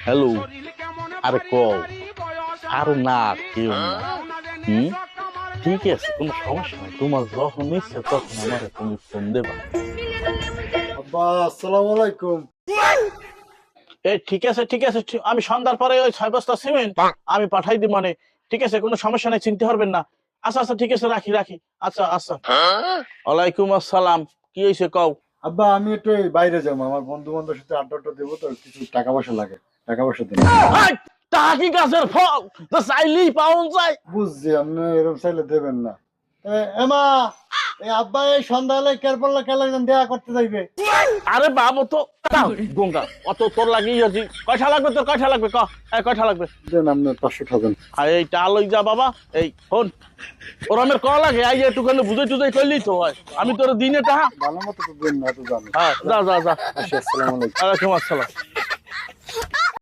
Hello, আরে কও। আরে না, কেউ না। হুম, ঠিক আছে, কোনো সমস্যা নাই। তোমার যখন ইচ্ছে তখন আমারে তুমি ফোন দেবা। আব্বা আসসালামু আলাইকুম। এই ঠিক আছে, ঠিক আছে, আমি সন্ধ্যার পরে ওই 6 বস্তা সিমেন্ট আমি পাঠাই দিই, মানে ঠিক আছে, কোনো সমস্যা নাই, চিনতে পারবেন না। আচ্ছা আচ্ছা, ঠিক আছে, রাখি রাখি। আচ্ছা আচ্ছা। ওয়ালাইকুম আসসালাম। কি হয়েছে কও? আব্বা আমি একটু এই বাইরে যাবো, আমার বন্ধু বান্ধবের সাথে আড্ডা দেবো, তো কিছু টাকা পয়সা লাগে, টাকা পয়সা দেবো। এই, টাকা কি গাছের ফল? তো চাইলেই পাওয়া যায়। বুঝছি আপনি এরকম চাইলে দেবেন না। এমা, এই আব্বা এই সন্ধ্যাবেলা কেরপল্লা খেলা দেখা করতে যাইবে। আরে বাবু তো দাও, গঙ্গা অত তোর লাগিয়ে আছি। কয়টা লাগবে তোর? কয়টা লাগবে ক? কয়টা লাগবে? দেন আপনি 500 টাকা। আর এই টা লই যা বাবা। এই ফোন ওরমের ক লাগে, আই একটুখানি বুঝাই টুজাই করলেই তো হয়। আমি তোর দিনে টাকা। ভালো মতো তো দেন না, তো জানি। হ্যাঁ, যা যা যা। আসসালামু আলাইকুম। ওয়ালাইকুম আসসালাম।